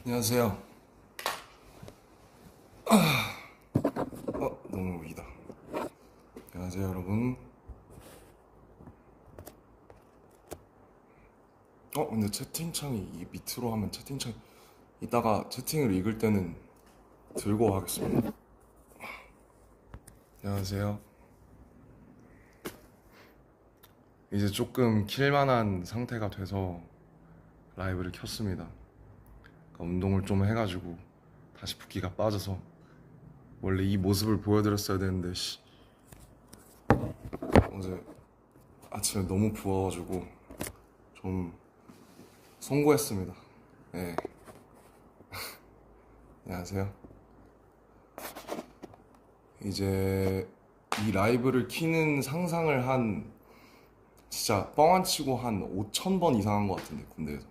안녕하세요. 너무 위다. 안녕하세요, 여러분. 근데 채팅창이 이 밑으로 하면 채팅창 이따가 채팅을 읽을 때는 들고 하겠습니다. 안녕하세요. 이제 조금 킬만한 상태가 돼서 라이브를 켰습니다. 그러니까 운동을 좀 해가지고 다시 붓기가 빠져서 원래 이 모습을 보여드렸어야 되는데 어제 아침에 너무 부어가지고 좀 송구했습니다. 네. 안녕하세요. 이제 이 라이브를 키는 상상을 진짜 뻥 안 치고 한 5천 번 이상 한 것 같은데, 군대에서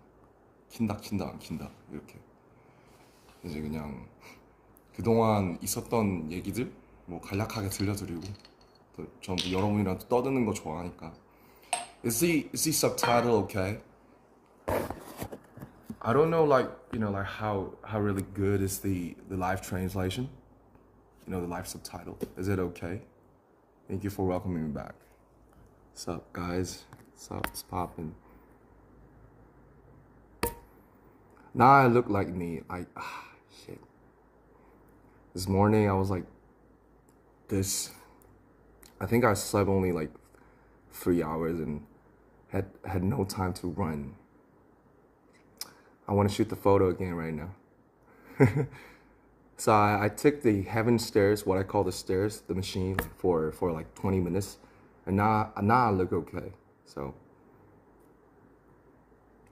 킨다 안 킨다 이렇게. 이제 그냥 그동안 있었던 얘기들 뭐 간략하게 들려드리고, 또 전부 여러분이랑 또 떠드는 거 좋아하니까. Is the subtitle okay? I don't know, like, like how really good is the live translation? The live subtitle. Is it okay? Thank you for welcoming me back. What's up, guys? What's up? It's poppin'. Now I look like me. Shit. This morning I was like this. I think I slept only like 3 hours and had no time to run. I want to shoot the photo again right now. So I took the heaven stairs, what I call the stairs, the machine, for like 20 minutes, and now I look okay. So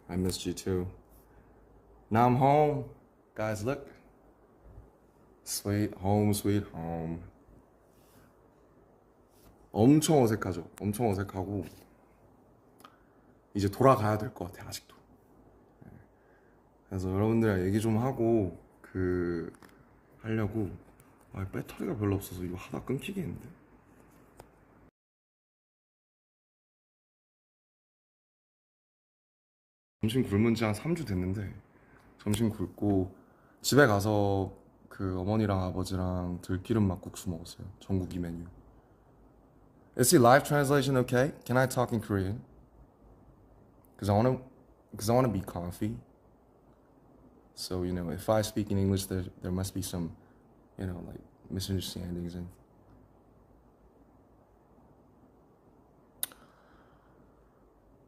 I missed you too. Now I'm home, guys. Look, sweet home, sweet home. 엄청 어색하죠. 엄청 어색하고 이제 돌아가야 될 것 같아 아직도. 그래서 여러분들이랑 얘기 좀 하고 하려고. 배터리가 별로 없어서 이거 하다 끊기겠는데. 점심 굶은 지 한 3주 됐는데 점심 굶고 집에 가서 어머니랑 아버지랑 들기름 막국수 먹었어요. 전국이 메뉴. Is the live translation okay? Can I talk in Korean? Cause I wanna be comfy. So if I speak in English, there must be some, like misunderstandings and.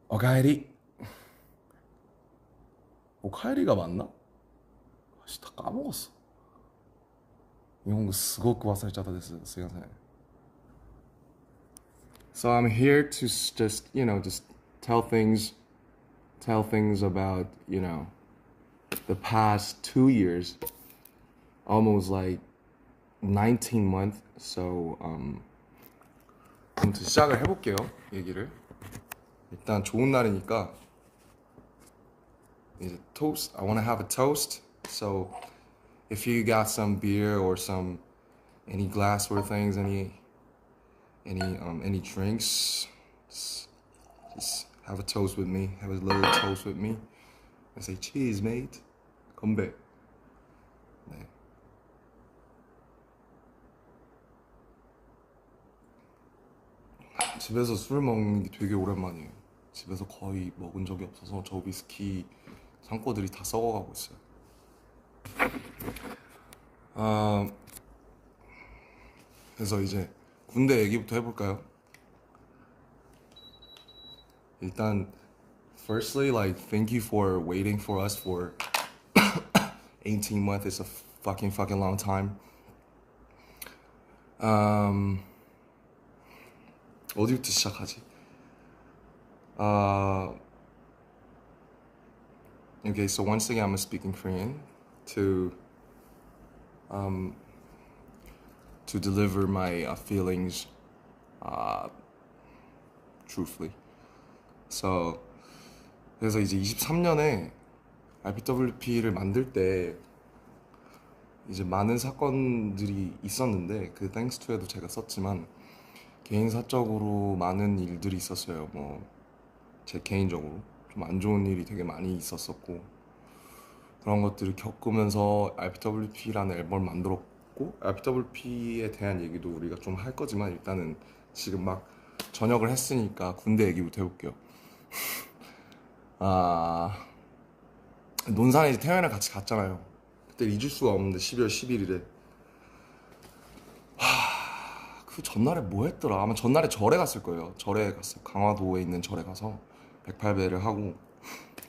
오카에리. 오카에리가 맞나? 다 까먹었어. 일본어 스고쿠 와사레짜다 데스. 스미마셍. So I'm here to just tell things about, the past 2 years, almost like 19 months. So 아무튼 시작을 해볼게요. 얘기를. 일단 좋은 날이니까 이제 toast. I want to have a toast. So if you got some beer or any glassware things, any drinks, just have a toast with me. Have a little toast with me. I say cheers, mate. 건배. 네. 집에서 술 먹는 게 되게 오랜만이에요. 집에서 거의 먹은 적이 없어서 저 위스키 창고들이 다 썩어가고 있어요. 그래서 이제 군대 얘기부터 해볼까요? 일단 firstly, like, thank you for waiting for us for 18 months. It's a fucking long time. 어디부터 시작하지? Okay, so once again, I'm speaking Korean to deliver my feelings truthfully. So 그래서 이제 23년에 RPWP를 만들 때 이제 많은 사건들이 있었는데 thanks to에도 제가 썼지만 개인 사적으로 많은 일들이 있었어요. 뭐 제 개인적으로 좀 안 좋은 일이 되게 많이 있었었고, 그런 것들을 겪으면서 RPWP라는 앨범을 만들었고, RPWP에 대한 얘기도 우리가 좀 할 거지만 일단은 지금 막 전역을 했으니까 군대 얘기부터 해볼게요. 아, 논산에 이제 태연이랑 같이 갔잖아요. 그때 잊을 수가 없는데 12월 11일에 그 전날에 뭐 했더라? 아마 전날에 절에 갔을 거예요. 절에 갔어요. 강화도에 있는 절에 가서 108배를 하고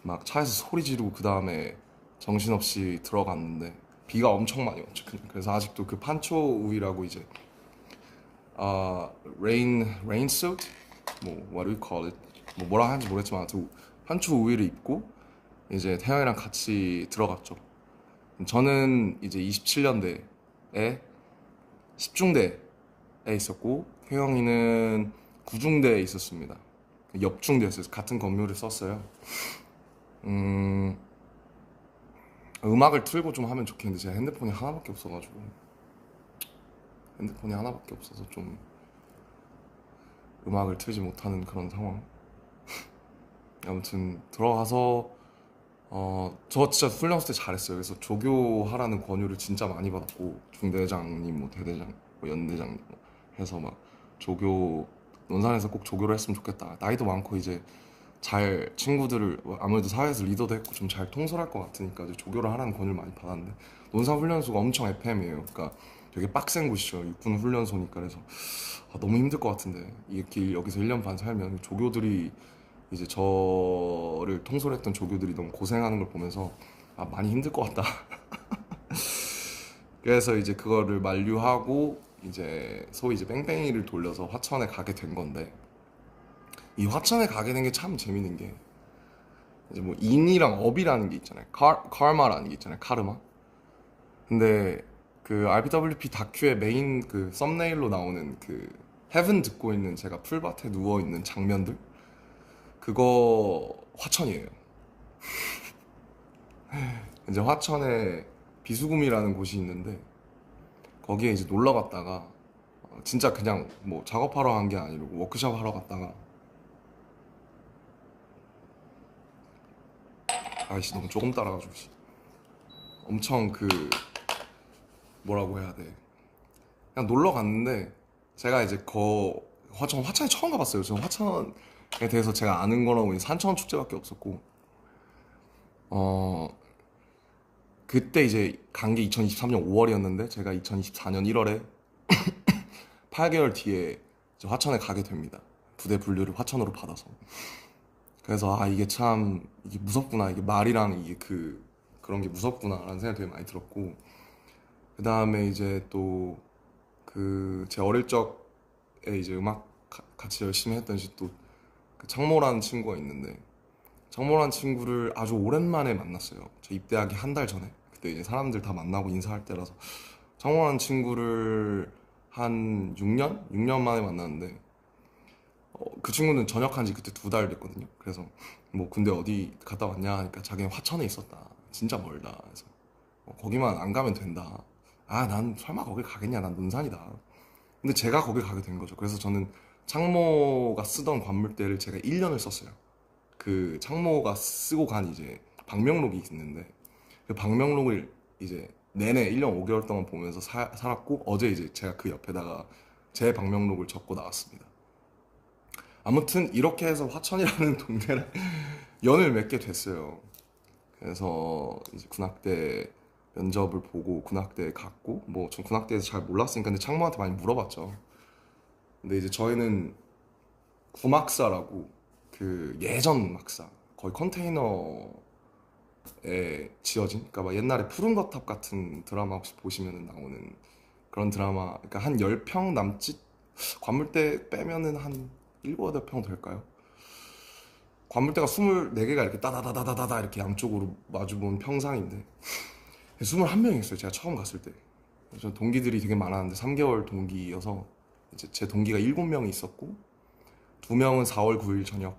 막 차에서 소리 지르고 그 다음에 정신없이 들어갔는데 비가 엄청 많이 왔죠. 그래서 아직도 그 판초 우위라고 이제 아 rain suit 뭐 what do you call it 뭐 뭐라 하는지 모르겠지만 아무튼 판초 우위를 입고 이제 태영이랑 같이 들어갔죠. 저는 이제 27년대에 10중대에 있었고 태영이는 9중대에 있었습니다. 옆중대였어요. 같은 건물을 썼어요. 음, 음악을 틀고 좀 하면 좋겠는데 제가 핸드폰이 하나밖에 없어서 좀 음악을 틀지 못하는 그런 상황. 아무튼 들어가서 저 진짜 훈련소 때 잘했어요. 그래서 조교하라는 권유를 진짜 많이 받았고 중대장님 뭐 대대장 뭐 연대장님 뭐 해서 막 조교 논산에서 꼭 조교를 했으면 좋겠다. 나이도 많고 이제 잘 친구들을 아무래도 사회에서 리더도 했고 좀 잘 통솔할 것 같으니까 이제 조교를 하라는 권유를 많이 받았는데 논산 훈련소가 엄청 FM이에요. 그러니까 되게 빡센 곳이죠. 육군 훈련소니까. 그래서 너무 힘들 것 같은데 이렇게 여기서 1년 반 살면 조교들이 이제 저를 통솔했던 조교들이 너무 고생하는 걸 보면서 많이 힘들 것 같다. 그래서 이제 그거를 만류하고 이제 소위 이제 뺑뺑이를 돌려서 화천에 가게 된 건데 이 화천에 가게 된 게 참 재밌는 게 이제 뭐 인이랑 업이라는 게 있잖아요. 카르마라는 게 있잖아요. 카르마. 근데 그 RPWP 다큐의 메인 그 썸네일로 나오는 그 헤븐 듣고 있는 제가 풀밭에 누워 있는 장면들 그거 화천이에요. 이제 화천에 비수금이라는 곳이 있는데 거기에 이제 놀러 갔다가 진짜 그냥 뭐 작업하러 간 게 아니고 워크숍 하러 갔다가 아이씨 너무 조금 따라가지고 엄청 그 뭐라고 해야 돼 그냥 놀러 갔는데 제가 이제 화천에 처음 가봤어요. 저는 화천에 대해서 제가 아는 거라고 산천 축제밖에 없었고 어 그때 이제 간 게 2023년 5월이었는데 제가 2024년 1월에 8개월 뒤에 이제 화천에 가게 됩니다. 부대 분류를 화천으로 받아서. 그래서 이게 참 이게 무섭구나. 이게 말이랑 이게 그런 게 무섭구나라는 생각이 되게 많이 들었고 그 다음에 이제 또 그 제 어릴 적에 이제 음악 같이 열심히 했던 또그 창모라는 친구가 있는데 창모라는 친구를 아주 오랜만에 만났어요. 저 입대하기 한 달 전에 그때 이제 사람들 다 만나고 인사할 때라서 창모라는 친구를 한 6년 만에 만났는데 그 친구는 전역한 지 그때 2달 됐거든요. 그래서 뭐 군대 어디 갔다 왔냐 하니까 자기는 화천에 있었다. 진짜 멀다. 그래서 거기만 안 가면 된다. 난 설마 거길 가겠냐. 난 논산이다. 근데 제가 거길 가게 된 거죠. 그래서 저는 창모가 쓰던 관물대를 제가 1년을 썼어요. 그 창모가 쓰고 간 이제 방명록이 있는데 그 방명록을 이제 내내 1년 5개월 동안 보면서 살았고 어제 이제 제가 그 옆에다가 제 방명록을 적고 나왔습니다. 아무튼 이렇게 해서 화천이라는 동네를 연을 맺게 됐어요. 그래서 이제 군악대 면접을 보고 군악대에 갔고 뭐 전 군악대에서 잘 몰랐으니까 근데 창모한테 많이 물어봤죠. 근데 이제 저희는 구막사라고 그 예전 막사 거의 컨테이너에 지어진 그러니까 막 옛날에 푸른 거탑 같은 드라마 혹시 보시면 나오는 그런 드라마 그러니까 한 10평 남짓 관물대 빼면은 한 7, 8평 될까요? 관물대가 24개가 이렇게 따다다다다다 이렇게 양쪽으로 마주본 평상인데 21명이 있어요. 제가 처음 갔을 때. 저 동기들이 되게 많았는데 3개월 동기여서 이제 제 동기가 7명이 있었고 2명은 4월 9일 저녁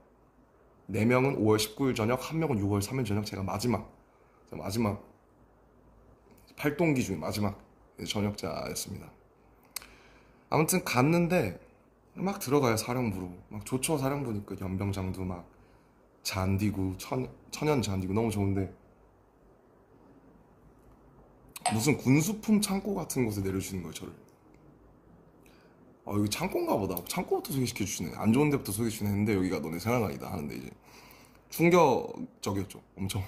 4명은 5월 19일 저녁 1명은 6월 3일 저녁 제가 마지막 8동기 중에 마지막 전역자였습니다. 아무튼 갔는데 막 들어가요. 사령부로 막 좋죠. 사령부니까 연병장도 막 잔디고 천연 잔디고 너무 좋은데 무슨 군수품 창고 같은 곳에 내려주는 거예요, 저를. 여기 창고인가 보다. 창고부터 소개시켜 주시네. 안 좋은 데부터 소개해 주시네 했는데 여기가 너네 생활관이다 하는데 이제 충격적이었죠. 엄청.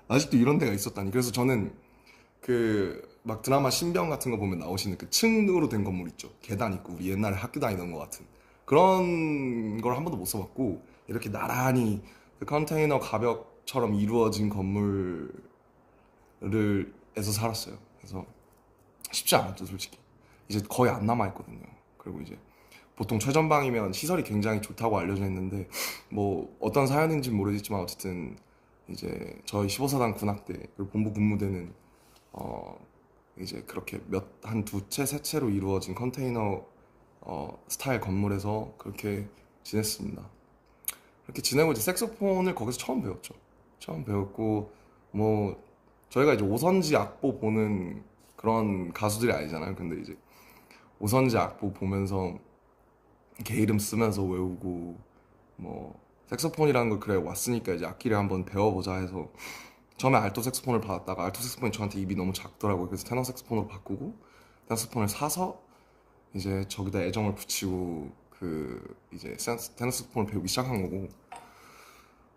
아직도 이런 데가 있었다니. 그래서 저는 그 막 드라마 신병 같은 거 보면 나오시는 그 층으로 된 건물 있죠. 계단 있고 우리 옛날에 학교 다니던 것 같은 그런 걸 한 번도 못 써봤고 이렇게 나란히 그 컨테이너 가벽처럼 이루어진 건물을 에서 살았어요. 그래서 쉽지 않았죠, 솔직히. 이제 거의 안 남아 있거든요. 그리고 이제 보통 최전방이면 시설이 굉장히 좋다고 알려져 있는데 뭐 어떤 사연인지는 모르겠지만 어쨌든 이제 저희 15사단 군악대 그리고 본부 군무대는 어 이제 그렇게 한 두 채, 세 채로 이루어진 컨테이너 스타일 건물에서 그렇게 지냈습니다. 그렇게 지내고 이제 색소폰을 거기서 처음 배웠죠. 처음 배웠고 뭐 저희가 이제 오선지 악보 보는 그런 가수들이 아니잖아요. 근데 이제 오선지 악보 보면서 개 이름 쓰면서 외우고 뭐 색소폰이라는 걸 그래 왔으니까 이제 악기를 한번 배워보자 해서 처음에 알토 색소폰을 받았다가 알토 색소폰이 저한테 입이 너무 작더라고요. 그래서 테너 색소폰으로 바꾸고 테너 색소폰을 사서 이제 저기다 애정을 붙이고 그 이제 테너 색소폰을 배우기 시작한 거고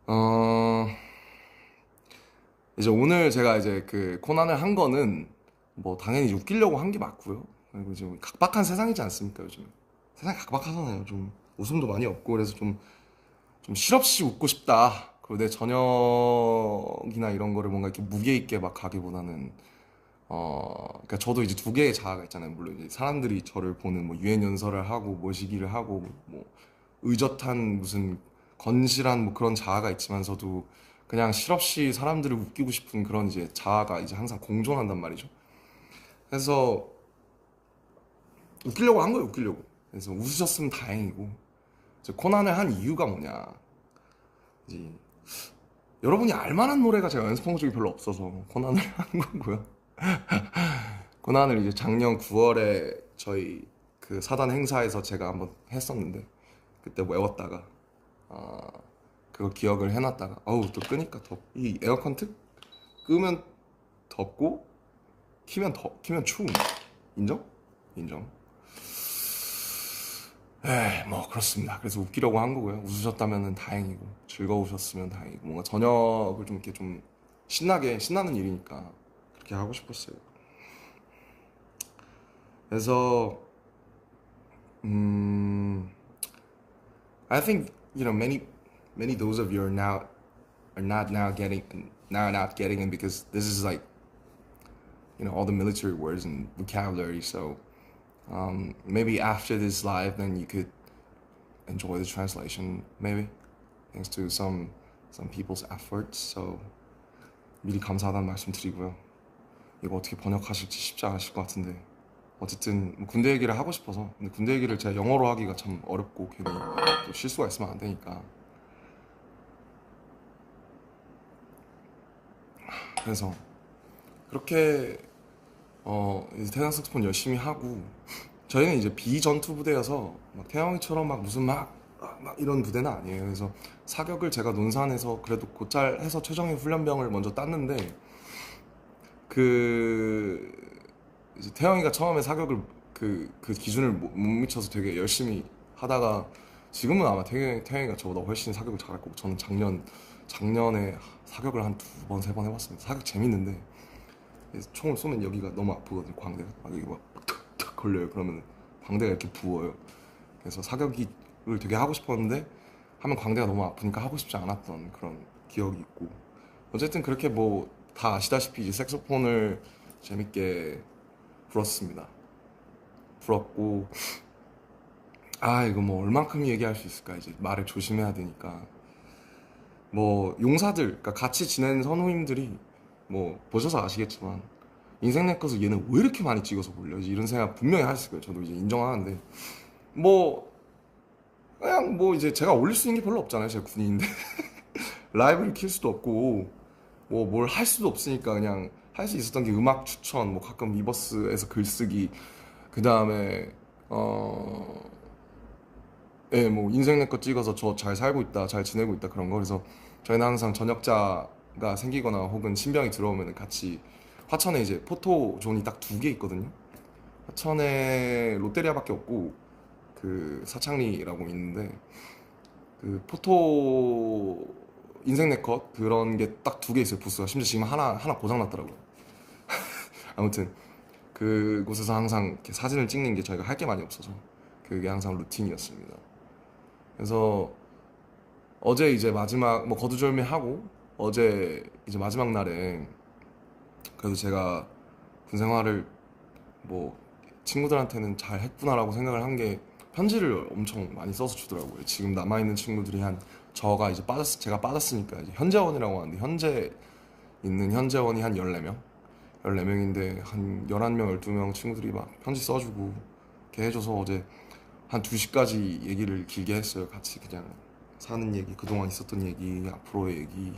어 이제 오늘 제가 이제 그 코난을 한 거는 뭐 당연히 웃기려고 한 게 맞고요. 그리고 이제 각박한 세상이지 않습니까 요즘. 세상이 각박하잖아요. 좀 웃음도 많이 없고 그래서 좀 실없이 웃고 싶다. 그리고 내 저녁이나 이런 거를 뭔가 이렇게 무게 있게 막 가기보다는 그러니까 저도 이제 두 개의 자아가 있잖아요. 물론 이제 사람들이 저를 보는 뭐 유엔 연설을 하고 모시기를 하고 뭐 의젓한 무슨 건실한 뭐 그런 자아가 있지만서도 그냥 실없이 사람들을 웃기고 싶은 그런 이제 자아가 이제 항상 공존한단 말이죠. 그래서 웃기려고 한 거예요, 웃기려고. 그래서 웃으셨으면 다행이고. 이제 코난을 한 이유가 뭐냐. 이제 여러분이 알만한 노래가 제가 연습한 것 중에 별로 없어서 코난을 한 거고요. 코난을 이제 작년 9월에 저희 그 사단 행사에서 제가 한번 했었는데 그때 외웠다가 아, 그거 기억을 해놨다가 어우 또 끄니까 이 에어컨 틀 끄면 덥고 키면 추움. 인정? 인정. 뭐 그렇습니다. 그래서 웃기려고 한 거고요. 웃으셨다면 다행이고 즐거우셨으면 다행이고 뭔가 저녁을 좀 이렇게 좀 신나는 일이니까 그렇게 하고 싶었어요. 그래서 음, I think many those of you are not now getting now not getting it because this is like all the military words and vocabulary. So maybe after this live, then you could enjoy the translation. Maybe thanks to some people's efforts. So 미리 감사하다는 말씀 드리고요. 이거 어떻게 번역하실지 쉽지 않으실 것 같은데 어쨌든 뭐 군대 얘기를 하고 싶어서 근데 군대 얘기를 제가 영어로 하기가 참 어렵고 괜히 또 실수가 있으면 안 되니까 그래서 그렇게 이제 태양 색소폰 열심히 하고 저희는 이제 비전투 부대여서 막 태영이처럼 막 무슨 막 이런 부대는 아니에요. 그래서 사격을 제가 논산에서 그래도 곧잘 해서 최정예 훈련병을 먼저 땄는데 그 이제 태영이가 처음에 사격을 그 기준을 못 미쳐서 되게 열심히 하다가 지금은 아마 태영이가 저보다 훨씬 사격을 잘할 거고 저는 작년에 사격을 한 두 번, 세 번 해봤습니다. 사격 재밌는데 총을 쏘면 여기가 너무 아프거든요. 광대가 여기 막 탁탁 걸려요. 그러면 광대가 이렇게 부어요. 그래서 사격을 되게 하고 싶었는데 하면 광대가 너무 아프니까 하고 싶지 않았던 그런 기억이 있고 어쨌든 그렇게 뭐 다 아시다시피 이제 색소폰을 재밌게 불었습니다. 불었고 이거 뭐 얼만큼 얘기할 수 있을까 이제 말을 조심해야 되니까 뭐 용사들 그러니까 같이 지낸 선우님들이 뭐 보셔서 아시겠지만 인생 내 것을 얘는 왜 이렇게 많이 찍어서 올려지 이런 생각 분명히 하셨을 거예요. 저도 이제 인정하는데 뭐 그냥 뭐 이제 제가 올릴 수 있는 게 별로 없잖아요. 제가 군인인데 라이브를 킬 수도 없고 뭐 뭘 할 수도 없으니까 그냥 할 수 있었던 게 음악 추천 뭐 가끔 위버스에서 글쓰기 그 다음에 뭐 인생 내 거 찍어서 저 잘 살고 있다 잘 지내고 있다 그런 거 그래서 저희는 항상 전역자가 생기거나 혹은 신병이 들어오면 같이 화천에 이제 포토존이 딱 2개 있거든요. 화천에 롯데리아밖에 없고 그 사창리라고 있는데 그 포토 인생 네컷 그런 게 딱 2개 있어요, 부스가. 심지어 지금 하나 고장 났더라고요. 아무튼 그곳에서 항상 이렇게 사진을 찍는 게 저희가 할 게 많이 없어서 그게 항상 루틴이었습니다. 그래서 어제 이제 마지막 뭐 거두절미하고 어제 이제 마지막 날에 그래도 제가 군 생활을 뭐 친구들한테는 잘 했구나라고 생각을 한 게 편지를 엄청 많이 써서 주더라고요. 지금 남아있는 친구들이 한 저가 이제 제가 빠졌으니까 이제 현재원이라고 하는데 현재 있는 현재원이 한 14명? 14명인데 한 11명, 12명 친구들이 막 편지 써주고 이렇게 해줘서 어제 한 2시까지 얘기를 길게 했어요. 같이 그냥 사는 얘기, 그동안 있었던 얘기, 앞으로의 얘기.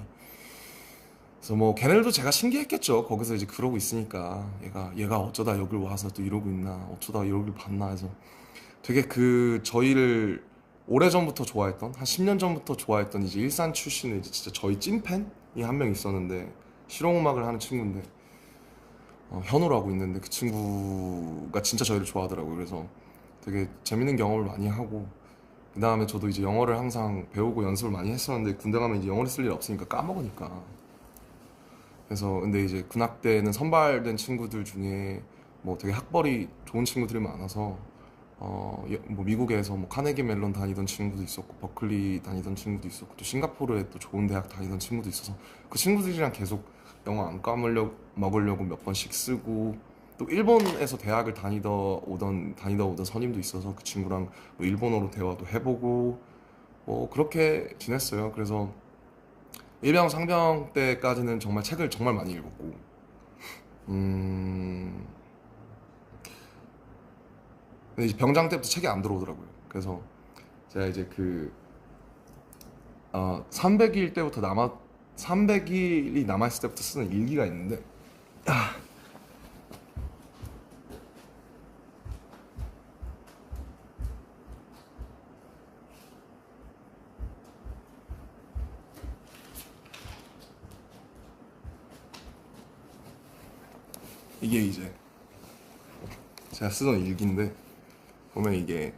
그래서 뭐 걔네들도 제가 신기했겠죠. 거기서 이제 그러고 있으니까 얘가 어쩌다 여길 와서 또 이러고 있나, 어쩌다 여길 봤나 해서 되게 그 저희를 오래전부터 좋아했던 한 10년 전부터 좋아했던 이제 일산 출신의 이제 진짜 저희 찐팬이 한 명 있었는데 실용음악을 하는 친구인데 현우라고 있는데 그 친구가 진짜 저희를 좋아하더라고요. 그래서 되게 재밌는 경험을 많이 하고 그 다음에 저도 이제 영어를 항상 배우고 연습을 많이 했었는데 군대 가면 이제 영어를 쓸 일 없으니까 까먹으니까. 그래서 근데 이제 군악대는 선발된 친구들 중에 뭐 되게 학벌이 좋은 친구들이 많아서 뭐 미국에서 뭐 카네기 멜론 다니던 친구도 있었고 버클리 다니던 친구도 있었고 또 싱가포르에 또 좋은 대학 다니던 친구도 있어서 그 친구들이랑 계속 영어 안 까먹으려고 몇 번씩 쓰고 또 일본에서 대학을 다니다 오던 선임도 있어서 그 친구랑 뭐 일본어로 대화도 해보고 뭐 그렇게 지냈어요. 그래서 일병 상병 때까지는 정말 책을 정말 많이 읽었고 음 근데 이제 병장 때부터 책이 안 들어오더라고요. 그래서 제가 이제 300일 때부터 300일이 남아있을 때부터 쓰는 일기가 있는데 이게 이제 제가 쓰던 일기인데 보면 이게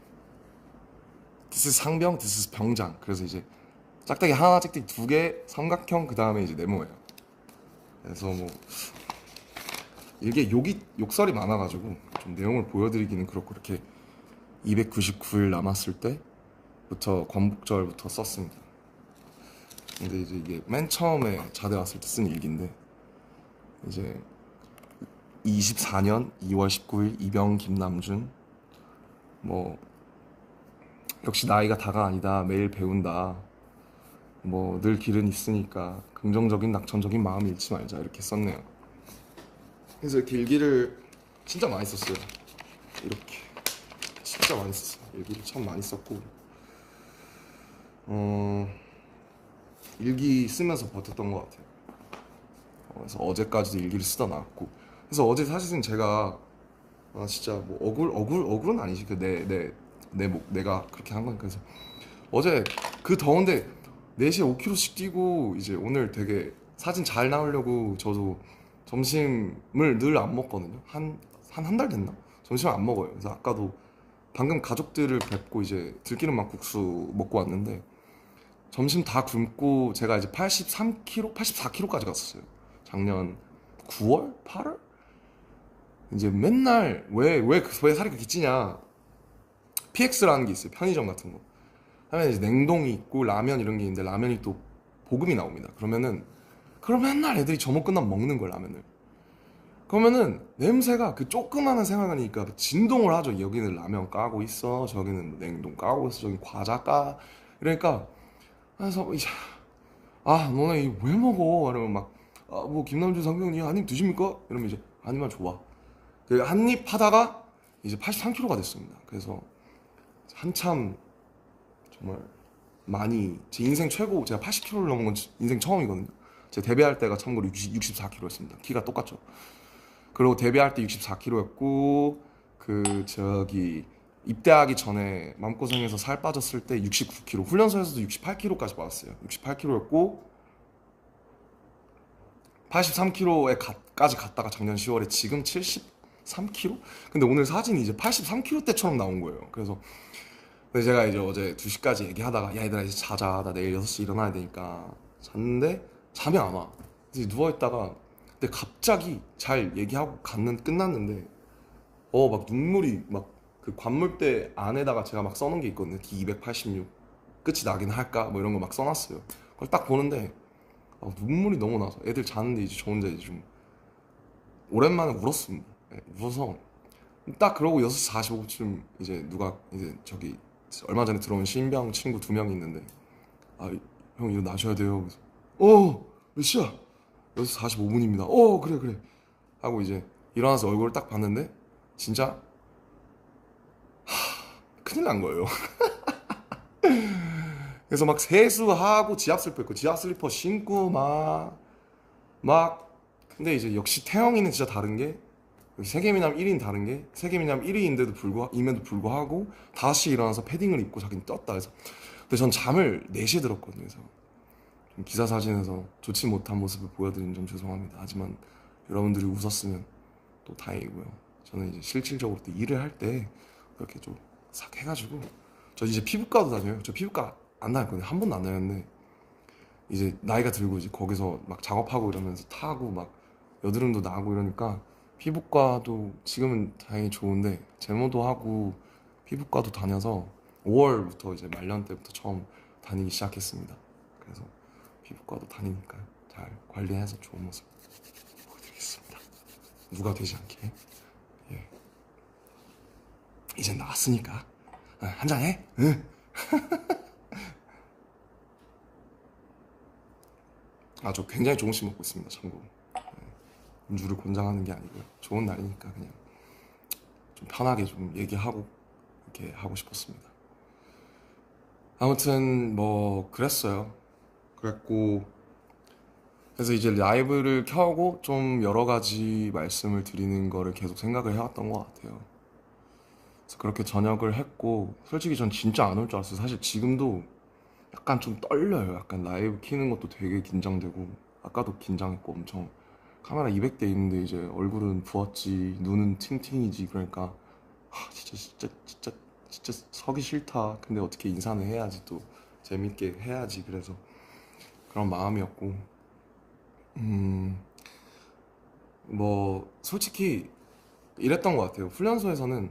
This is 상병, This is 병장. 그래서 이제 짝대기 하나, 짝대기 2개, 삼각형 그 다음에 이제 네모예요. 그래서 뭐 이게 욕설이 많아가지고 좀 내용을 보여드리기는 그렇고 이렇게 299일 남았을 때부터 광복절부터 썼습니다. 근데 이제 이게 맨 처음에 자대 왔을 때 쓴 일기인데 이제 24년 2월 19일 이병 김남준 뭐 역시 나이가 다가 아니다 매일 배운다 뭐 늘 길은 있으니까 긍정적인 낙천적인 마음 잃지 말자 이렇게 썼네요. 그래서 이렇게 일기를 진짜 많이 썼어요. 이렇게 진짜 많이 썼어요. 일기를 참 많이 썼고 일기 쓰면서 버텼던 것 같아요. 그래서 어제까지도 일기를 쓰다 나왔고 그래서 어제 사실은 제가 진짜 뭐 억울은 아니지 내가 그렇게 한 건 그래서 어제 그 더운데 4시에 5km씩 뛰고 이제 오늘 되게 사진 잘 나오려고 저도 점심을 늘 안 먹거든요. 한 달 됐나? 점심을 안 먹어요. 그래서 아까도 방금 가족들을 뵙고 이제 들기름 막국수 먹고 왔는데 점심 다 굶고 제가 이제 83kg, 84kg까지 갔었어요. 작년 9월? 8월? 이제 맨날 왜 살이 그렇게 찌냐? PX라는 게 있어요. 편의점 같은 거. 하면 이제 냉동이 있고 라면 이런 게 있는데 라면이 또 볶음이 나옵니다. 그럼 맨날 애들이 점호 끝나면 먹는 거예요, 라면을. 그러면은 냄새가 그 조그마한 생활하니까 진동을 하죠. 여기는 라면 까고 있어, 저기는 냉동 까고 있어, 저기 과자 까. 이러니까 그래서 이제 너네 이거 왜 먹어? 이러면 뭐 김남준 상병님 한 입 드십니까? 이러면 이제 한 입만 줘봐. 그 한 입 하다가 이제 83kg가 됐습니다. 그래서 한참 정말 많이 제 인생 최고 제가 80kg를 넘은 건 인생 처음이거든요. 제가 데뷔할 때가 참고로 64kg였습니다. 키가 똑같죠. 그리고 데뷔할 때 64kg였고 입대하기 전에 마음고생해서 살 빠졌을 때 69kg, 훈련소에서도 68kg까지 빠졌어요. 68kg였고 83kg까지 갔다가 작년 10월에 지금 73kg? 근데 오늘 사진이 이제 83kg대처럼 나온 거예요. 그래서 근데 제가 이제 어제 2시까지 얘기하다가 야 얘들아 이제 자자 나 내일 6시 일어나야 되니까 잤는데 잠이 안 와. 이제 누워있다가 근데 갑자기 잘 얘기하고 끝났는데 막 눈물이 막 그 관물대 안에다가 제가 막 써놓은 게 있거든요. D286 끝이 나긴 할까 뭐 이런 거 막 써놨어요. 그걸 딱 보는데 눈물이 너무 나서 애들 자는데 이제 저 혼자 이제 좀 오랜만에 울었습니다. 네, 울어서 딱 그러고 6시 45분쯤 이제 누가 이제 저기 얼마 전에 들어온 신병 친구 2명이 있는데 형 일어나셔야 돼요. 그래서 몇 시야? 6시 45분입니다. 그래 그래 하고 이제 일어나서 얼굴을 딱 봤는데 진짜 큰일 난 거예요. 그래서 막 세수하고 지압 슬리퍼 입고 지압 슬리퍼 신고 막 근데 이제 역시 태영이는 진짜 다른 게 세계미남 1위는 다른 게 세계미남 1위임에도 불구하고 다시 일어나서 패딩을 입고 자기는 떴다 해서 근데 전 잠을 4시에 들었거든요. 그래서 좀 기사 사진에서 좋지 못한 모습을 보여드린 점 죄송합니다. 하지만 여러분들이 웃었으면 또 다행이고요. 저는 이제 실질적으로 또 일을 할 때 그렇게 좀 싹 해가지고 저 이제 피부과도 다녀요. 저 피부과 안 다녔거든요. 한 번도 안 다녔는데 이제 나이가 들고 이제 거기서 막 작업하고 이러면서 타고 막 여드름도 나고 이러니까 피부과도 지금은 다행히 좋은데 제모도 하고 피부과도 다녀서 5월부터 이제 말년 때부터 처음 다니기 시작했습니다. 그래서 피부과도 다니니까 잘 관리해서 좋은 모습 보여드리겠습니다. 누가 되지 않게. 예. 이젠 나왔으니까 한잔 해. 응. 저 굉장히 조금씩 먹고 있습니다. 참고로. 음주를 권장하는 게 아니고요. 좋은 날이니까 그냥 좀 편하게 좀 얘기하고 이렇게 하고 싶었습니다. 아무튼 뭐 그랬어요. 그랬고 그래서 이제 라이브를 켜고 좀 여러 가지 말씀을 드리는 거를 계속 생각을 해왔던 것 같아요. 그래서 그렇게 저녁을 했고 솔직히 전 진짜 안 올 줄 알았어요. 사실 지금도 약간 좀 떨려요. 약간 라이브 키는 것도 되게 긴장되고 아까도 긴장했고 엄청 카메라 200대 있는데 이제 얼굴은 부었지 눈은 팅팅이지 그러니까 진짜 서기 싫다. 근데 어떻게 인사는 해야지 또 재밌게 해야지. 그래서 그런 마음이었고 뭐 솔직히 이랬던 것 같아요. 훈련소에서는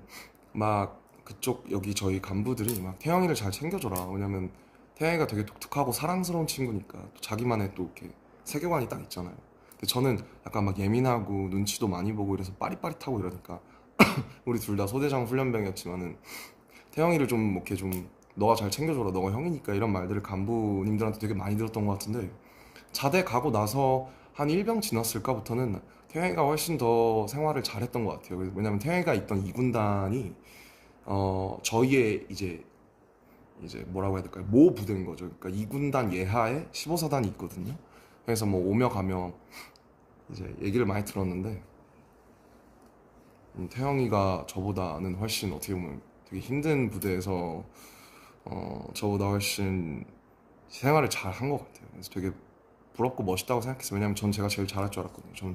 막 그쪽 여기 저희 간부들이 막 태영이를 잘 챙겨줘라. 왜냐면 태영이가 되게 독특하고 사랑스러운 친구니까 또 자기만의 또 이렇게 세계관이 딱 있잖아요. 근데 저는 약간 막 예민하고 눈치도 많이 보고 이래서 빠릿빠릿하고 이러니까 우리 둘 다 소대장 훈련병이었지만은 태영이를 좀 이렇게 좀 너가 잘 챙겨줘라. 너가 형이니까 이런 말들을 간부님들한테 되게 많이 들었던 것 같은데 자대 가고 나서 한 1병 지났을까부터는 태영이가 훨씬 더 생활을 잘했던 것 같아요. 왜냐면 태영이가 있던 2군단이 저희의 이제 뭐라고 해야 될까요? 모 부대인 거죠. 그러니까 2군단 예하에 15사단이 있거든요. 그래서 뭐 오며 가며 이제 얘기를 많이 들었는데 태영이가 저보다는 훨씬 어떻게 보면 되게 힘든 부대에서 저보다 훨씬 생활을 잘 한 것 같아요. 그래서 되게 부럽고 멋있다고 생각했어요. 왜냐면 전 제가 제일 잘할 줄 알았거든요.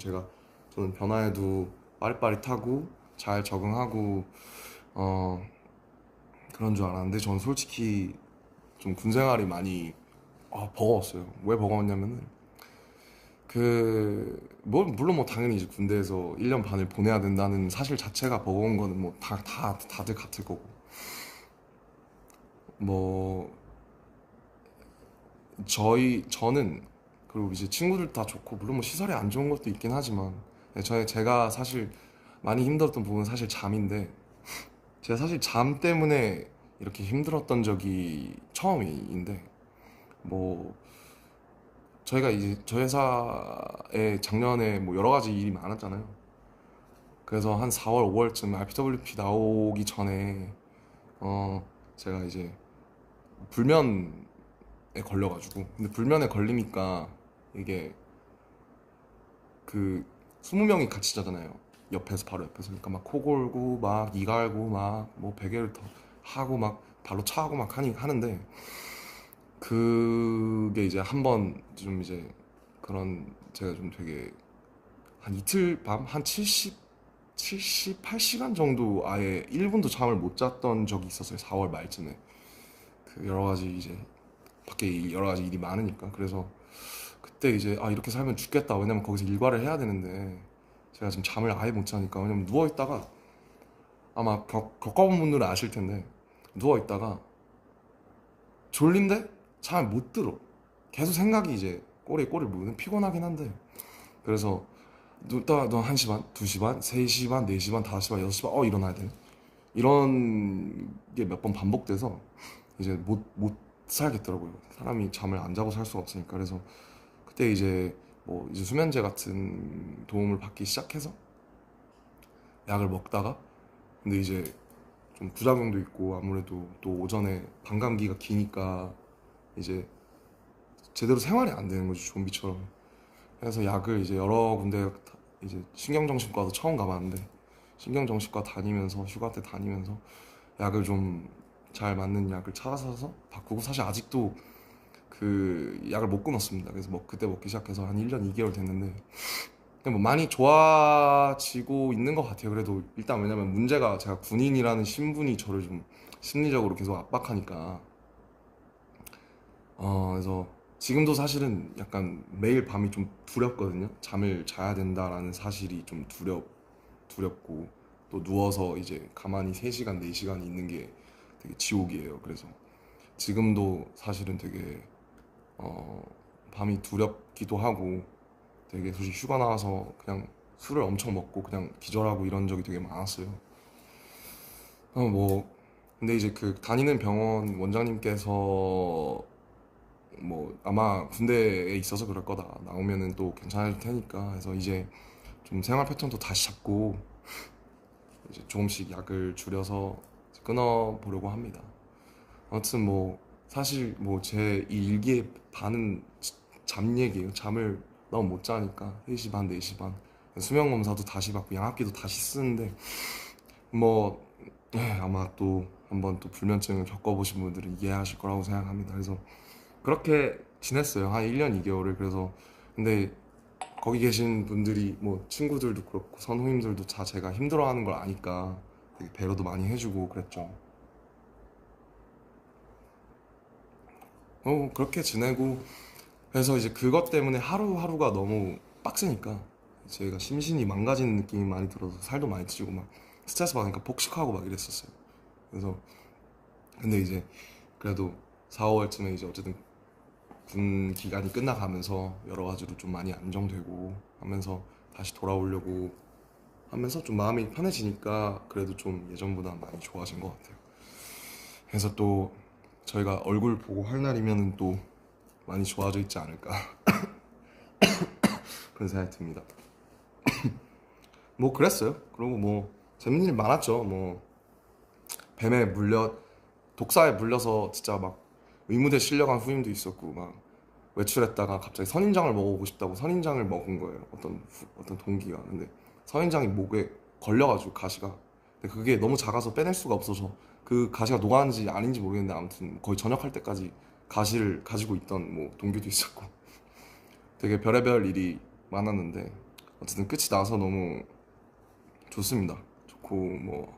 저는 변화에도 빠릿빠릿하고 잘 적응하고 그런 줄 알았는데 저는 솔직히 좀 군생활이 많이 버거웠어요. 왜 버거웠냐면은 물론 뭐 당연히 이제 군대에서 1년 반을 보내야 된다는 사실 자체가 버거운 거는 뭐 다들 같을 거고 뭐 저는 그리고 이제 친구들 다 좋고 물론 뭐 시설이 안 좋은 것도 있긴 하지만 제가 사실 많이 힘들었던 부분은 사실 잠인데 제가 사실 잠 때문에 이렇게 힘들었던 적이 처음인데 뭐 저희가 이제 저희 회사에 작년에 뭐 여러 가지 일이 많았잖아요. 그래서 한 4월, 5월쯤 RPWP 나오기 전에 제가 이제 불면에 걸려가지고 근데 불면에 걸리니까 이게 그 20명이 같이 자잖아요. 옆에서 바로 옆에서 그러니까 막 코 골고 막 이 갈고 막 뭐 베개를 더 하고 막 발로 차고 막 하는데 그게 이제 한번 좀 이제 그런 제가 좀 되게 한 이틀 밤 한 78시간 정도 아예 1분도 잠을 못 잤던 적이 있었어요. 4월 말쯤에. 그 여러 가지 이제 밖에 여러 가지 일이 많으니까. 그래서 그때 이제 아 이렇게 살면 죽겠다. 왜냐면 거기서 일과를 해야 되는데 제가 지금 잠을 아예 못 자니까. 왜냐면 누워 있다가 아마 겪어본 분들은 아실 텐데 누워 있다가 졸린데 잠을 못 들어. 계속 생각이 이제 꼬리에 꼬리를 무는 피곤하긴 한데 그래서 눕다가 너 1시 반, 2시 반, 3시 반, 4시 반, 5시 반, 6시 반 일어나야 돼. 이런 게 몇 번 반복돼서 이제 못 살겠더라고요. 사람이 잠을 안 자고 살 수가 없으니까. 그래서 그때 이제 뭐 이제 수면제 같은 도움을 받기 시작해서 약을 먹다가 근데 이제 좀 부작용도 있고 아무래도 또 오전에 반감기가 기니까 이제 제대로 생활이 안 되는 거죠. 좀비처럼. 그래서 약을 이제 여러 군데 이제 신경정신과도 처음 가봤는데 신경정신과 다니면서 휴가 때 다니면서 약을 좀 잘 맞는 약을 찾아서 바꾸고 사실 아직도 그 약을 못 끊었습니다. 그래서 뭐 그때 먹기 시작해서 한 1년 2개월 됐는데 뭐 많이 좋아지고 있는 것 같아요. 그래도 일단 왜냐면 문제가 제가 군인이라는 신분이 저를 좀 심리적으로 계속 압박하니까 그래서 지금도 사실은 약간 매일 밤이 좀 두렵거든요. 잠을 자야 된다라는 사실이 좀 두렵고 또 누워서 이제 가만히 3시간, 4시간 있는 게 되게 지옥이에요. 그래서 지금도 사실은 되게 어, 밤이 두렵기도 하고 되게 솔직히 휴가 나와서 그냥 술을 엄청 먹고 그냥 기절하고 이런 적이 되게 많았어요. 뭐 근데 이제 그 다니는 병원 원장님께서 뭐 아마 군대에 있어서 그럴 거다. 나오면은 또 괜찮을 테니까 해서 이제 좀 생활 패턴도 다시 잡고 이제 조금씩 약을 줄여서 끊어 보려고 합니다. 아무튼 뭐 사실 뭐 제 이 일기의 반은 잠 얘기예요. 잠을 너무 못 자니까 3시 반, 4시 반 수면 검사도 다시 받고 양압기도 다시 쓰는데 뭐 아마 또 한번 또 불면증을 겪어보신 분들은 이해하실 거라고 생각합니다. 그래서 그렇게 지냈어요. 한 1년 2개월을. 그래서 근데 거기 계신 분들이 뭐 친구들도 그렇고 선후임들도 다 제가 힘들어하는 걸 아니까 되게 배려도 많이 해주고 그랬죠. 그렇게 지내고 그래서 이제 그것 때문에 하루하루가 너무 빡세니까 제가 심신이 망가지는 느낌이 많이 들어서 살도 많이 찌고 막 스트레스 받으니까 폭식하고 막 이랬었어요. 그래서 근데 이제 그래도 4, 5월쯤에 이제 어쨌든 군 기간이 끝나가면서 여러 가지로 좀 많이 안정되고 하면서 다시 돌아오려고 하면서 좀 마음이 편해지니까 그래도 좀 예전보다 많이 좋아진 것 같아요. 그래서 또 저희가 얼굴 보고 할 날이면은 또 많이 좋아져 있지 않을까 그런 생각이 듭니다. 뭐 그랬어요. 그리고 뭐 재밌는 일 많았죠. 뭐 뱀에 물려 독사에 물려서 진짜 막 의무대 실려간 후임도 있었고 막 외출했다가 갑자기 선인장을 먹어보고 싶다고 선인장을 먹은 거예요. 어떤 동기가. 근데 선인장이 목에 걸려가지고 가시가. 근데 그게 너무 작아서 빼낼 수가 없어서 그 가시가 녹았는지 아닌지 모르겠는데 아무튼 거의 전역할 때까지 가시를 가지고 있던 뭐 동기도 있었고 되게 별의별 일이 많았는데 어쨌든 끝이 나서 너무 좋습니다. 좋고 뭐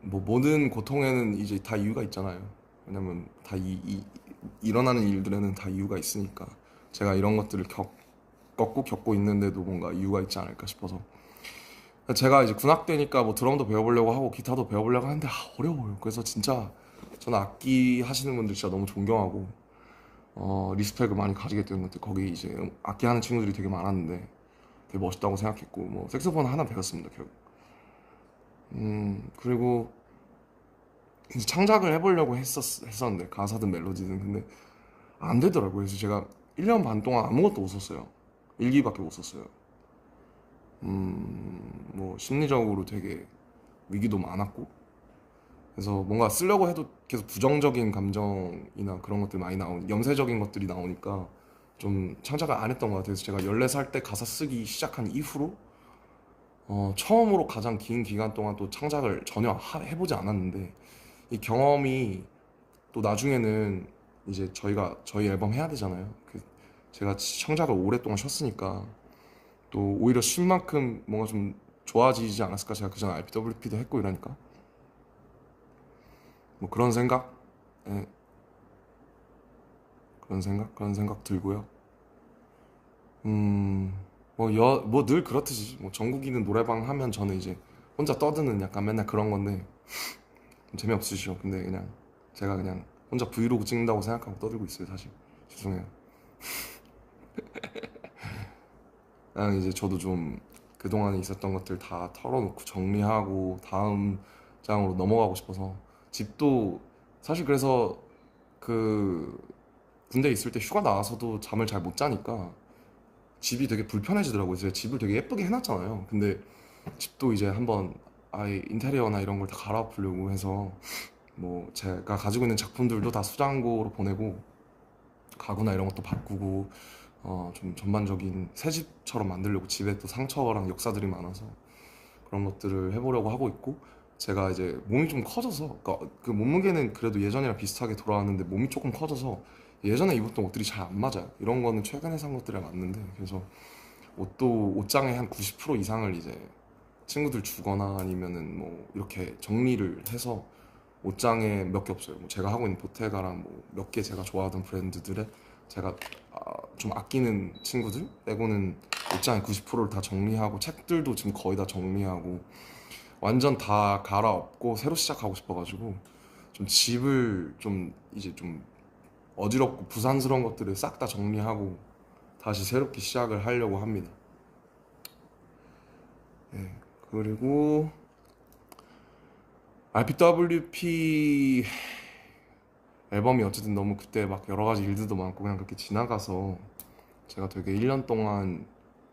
모든 고통에는 이제 다 이유가 있잖아요. 왜냐면 다 일어나는 일들에는 다 이유가 있으니까 제가 이런 것들을 겪고 있는데도 뭔가 이유가 있지 않을까 싶어서 제가 이제 군악 되니까 뭐 드럼도 배워보려고 하고 기타도 배워보려고 하는데 어려워요. 그래서 진짜 저는 악기 하시는 분들 진짜 너무 존경하고 리스펙을 많이 가지게 되는 것 같아요. 거기 이제 악기 하는 친구들이 되게 많았는데 되게 멋있다고 생각했고 뭐 색소폰 하나 배웠습니다 결국. 그리고 이제 창작을 해보려고 했었는데 가사든 멜로디든 근데 안 되더라고요. 그래서 제가 1년 반 동안 아무것도 못 썼어요. 일기밖에 못 썼어요. 뭐 심리적으로 되게 위기도 많았고 그래서 뭔가 쓰려고 해도 계속 부정적인 감정이나 그런 것들 많이 염세적인 것들이 나오니까 좀 창작을 안 했던 것 같아요. 그래서 제가 14살 때 가사 쓰기 시작한 이후로 처음으로 가장 긴 기간 동안 또 창작을 전혀 해보지 않았는데 이 경험이 또 나중에는 이제 저희 앨범 해야 되잖아요. 제가 청작을 오랫동안 쉬었으니까 또 오히려 쉰 만큼 뭔가 좀 좋아지지 않았을까. 제가 그전 RPWP도 했고 이러니까 뭐 그런 생각, 예, 그런 생각 들고요. 뭐 늘 그렇듯이 뭐 전국이는 노래방 하면 저는 이제 혼자 떠드는 약간 맨날 그런 건데 재미없으시죠? 근데 그냥 제가 그냥 혼자 브이로그 찍는다고 생각하고 떠들고 있어요, 사실. 죄송해요. 그냥 이제 저도 좀 그동안에 있었던 것들 다 털어놓고 정리하고 다음 장으로 넘어가고 싶어서 집도 사실 그래서 그 군대 있을 때 휴가 나와서도 잠을 잘 못 자니까 집이 되게 불편해지더라고요. 제가 집을 되게 예쁘게 해놨잖아요. 근데 집도 이제 한번 아예 인테리어나 이런 걸 다 갈아엎으려고 해서 뭐 제가 가지고 있는 작품들도 다 수장고로 보내고 가구나 이런 것도 바꾸고 좀 전반적인 새 집처럼 만들려고. 집에 또 상처랑 역사들이 많아서 그런 것들을 해보려고 하고 있고, 제가 이제 몸이 좀 커져서 그러니까 그 몸무게는 그래도 예전이랑 비슷하게 돌아왔는데 몸이 조금 커져서 예전에 입었던 옷들이 잘 안 맞아요. 이런 거는 최근에 산 것들이 맞는데, 그래서 옷도 옷장의 한 90% 이상을 이제 친구들 주거나 아니면은 뭐 이렇게 정리를 해서 옷장에 몇 개 없어요. 뭐 제가 하고 있는 보테가랑 뭐 몇 개 제가 좋아하던 브랜드들에 제가 좀 아끼는 친구들 빼고는 옷장의 90%를 다 정리하고 책들도 지금 거의 다 정리하고 완전 다 갈아엎고 새로 시작하고 싶어가지고 좀 집을 좀 이제 좀 어지럽고 부산스러운 것들을 싹 다 정리하고 다시 새롭게 시작을 하려고 합니다. 예. 그리고 RPWP 앨범이 어쨌든 너무 그때 막 여러 가지 일들도 많고 그냥 그렇게 지나가서 제가 되게 1년 동안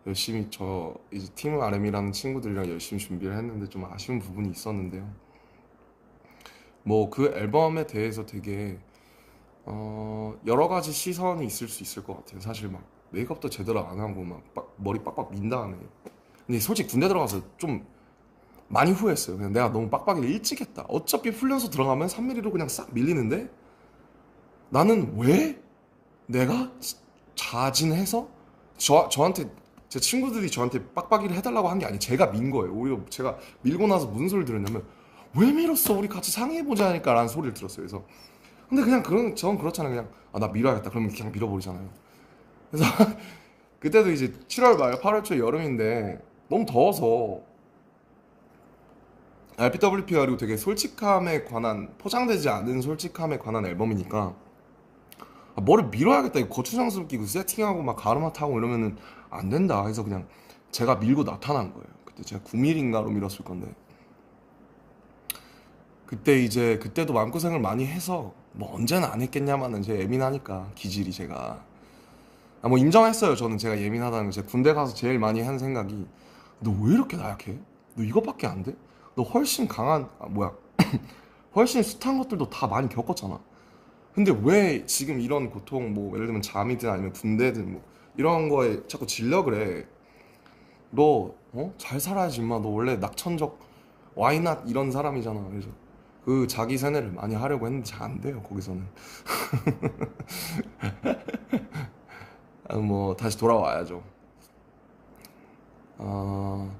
열심히 저 이제 팀 RM이라는 친구들이랑 열심히 준비를 했는데 좀 아쉬운 부분이 있었는데요. 뭐 그 앨범에 대해서 되게 여러 가지 시선이 있을 수 있을 것 같아요. 사실 막 메이크업도 제대로 안 하고 막 머리 빡빡 민 다음에. 근데 솔직히 군대 들어가서 좀 많이 후회했어요. 그냥 내가 너무 빡빡이를 일찍 했다. 어차피 훈련소 들어가면 3mm로 그냥 싹 밀리는데 나는 왜 내가 자진해서 저한테 제 친구들이 저한테 빡빡이를 해달라고 한 게 아니 제가 민 거예요. 오히려 제가 밀고 나서 무슨 소리를 들었냐면 왜 밀었어? 우리 같이 상의해보자니까 라는 소리를 들었어요. 그래서 근데 그냥 전 그렇잖아요. 그냥 나 밀어야겠다. 그러면 그냥 밀어버리잖아요. 그래서 그때도 이제 7월 말 8월 초 여름인데 너무 더워서 RPWP가 그리고 되게 솔직함에 관한 포장되지 않은 솔직함에 관한 앨범이니까 뭐를 밀어야겠다. 이거 고추장스럽게 이거 세팅하고 막 가르마 타고 이러면은 안 된다 해서 그냥 제가 밀고 나타난 거예요. 그때 제가 9mm인가로 밀었을 건데 그때 이제 그때도 마음고생을 많이 해서 뭐 언제는 안 했겠냐마는 제가 예민하니까 기질이 제가 뭐 인정했어요. 저는 제가 예민하다는 거. 제가 군대 가서 제일 많이 한 생각이 너 왜 이렇게 나약해? 너 이것밖에 안 돼? 너 훨씬 강한 뭐야 훨씬 숱한 것들도 다 많이 겪었잖아. 근데 왜 지금 이런 고통 뭐 예를 들면 잠이든 아니면 군대든 뭐 이런 거에 자꾸 질려 그래. 너 잘 살아야지 임마. 너 원래 낙천적 why not 이런 사람이잖아. 그래서 그 자기 세뇌를 많이 하려고 했는데 잘 안 돼요 거기서는. 뭐 다시 돌아와야죠. 아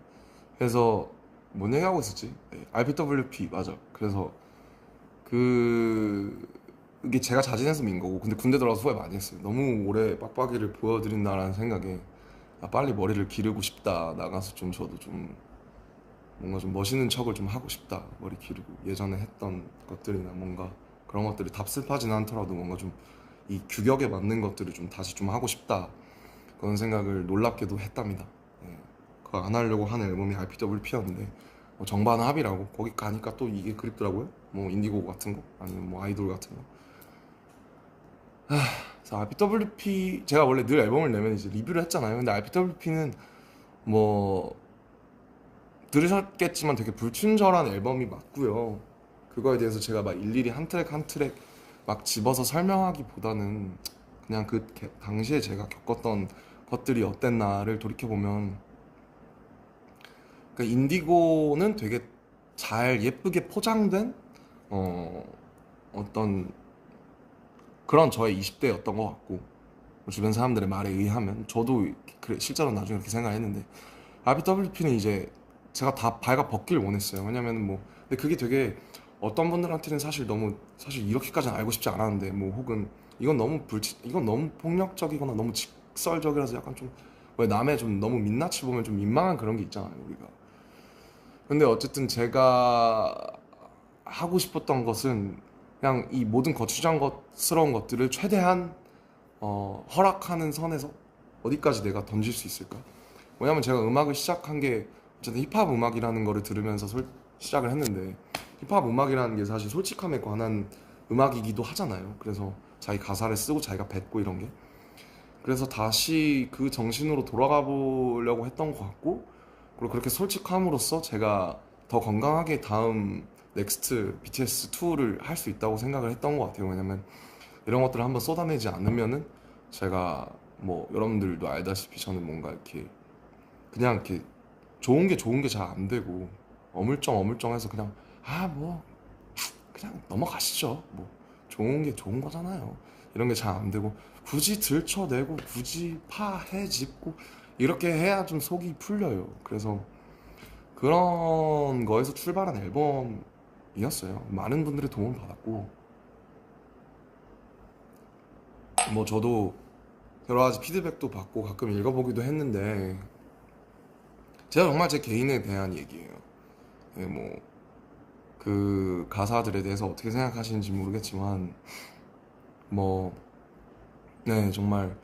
그래서 뭔 얘기하고 있었지? RPWP 맞아. 그래서 그 이게 제가 자진해서 민 거고 근데 군대 들어가서 후회 많이 했어요. 너무 오래 빡빡이를 보여드린다라는 생각에 빨리 머리를 기르고 싶다. 나가서 좀 저도 좀 뭔가 좀 멋있는 척을 좀 하고 싶다. 머리 기르고 예전에 했던 것들이나 뭔가 그런 것들이 답습하진 않더라도 뭔가 좀 이 규격에 맞는 것들을 좀 다시 좀 하고 싶다. 그런 생각을 놀랍게도 했답니다. 예. 그거 안 하려고 하는 앨범이 RPWP였는데 뭐 정반합이라고 거기 가니까 또 이게 그립더라고요. 뭐 인디고 같은 거 아니면 뭐 아이돌 같은 거. 그래서 RPWP 제가 원래 늘 앨범을 내면 이제 리뷰를 했잖아요. 근데 RPWP는 뭐 들으셨겠지만 되게 불친절한 앨범이 맞고요. 그거에 대해서 제가 막 일일이 한 트랙 한 트랙 막 집어서 설명하기보다는 그냥 그 당시에 제가 겪었던 것들이 어땠나를 돌이켜보면 그러니까 인디고는 되게 잘 예쁘게 포장된 어, 어떤 그런 저의 20대였던 것 같고 주변 사람들의 말에 의하면 저도 그래, 실제로 나중에 그렇게 생각했는데 RBWP는 이제 제가 다 발가 벗길 원했어요. 왜냐면 뭐 근데 그게 되게 어떤 분들한테는 사실 너무 사실 이렇게까지는 알고 싶지 않았는데 뭐 혹은 이건 너무 폭력적이거나 너무 직설적이라서 약간 좀 왜 남의 좀 너무 민낯을 보면 좀 민망한 그런 게 있잖아요 우리가. 근데 어쨌든 제가 하고 싶었던 것은 그냥 이 모든 거추장스러운 것들을 최대한 허락하는 선에서 어디까지 내가 던질 수 있을까? 왜냐면 제가 음악을 시작한 게 어쨌든 힙합 음악이라는 거를 들으면서 시작을 했는데 힙합 음악이라는 게 사실 솔직함에 관한 음악이기도 하잖아요. 그래서 자기 가사를 쓰고 자기가 뱉고 이런 게 그래서 다시 그 정신으로 돌아가 보려고 했던 것 같고 그리고 그렇게 솔직함으로써 제가 더 건강하게 다음 넥스트 BTS 2를 할 수 있다고 생각을 했던 것 같아요. 왜냐면 이런 것들을 한번 쏟아내지 않으면은 제가 뭐 여러분들도 알다시피 저는 뭔가 이렇게 그냥 이렇게 좋은 게 잘 안 되고 어물쩡어물쩡해서 그냥 뭐 그냥 넘어가시죠. 뭐 좋은 게 좋은 거잖아요. 이런 게 잘 안 되고 굳이 들춰내고 굳이 파헤집고 이렇게 해야 좀 속이 풀려요. 그래서 그런 거에서 출발한 앨범이었어요. 많은 분들의 도움을 받았고 뭐 저도 여러 가지 피드백도 받고 가끔 읽어보기도 했는데 제가 정말 제 개인에 대한 얘기예요. 예, 뭐 그 가사들에 대해서 어떻게 생각하시는지 모르겠지만 뭐 네, 정말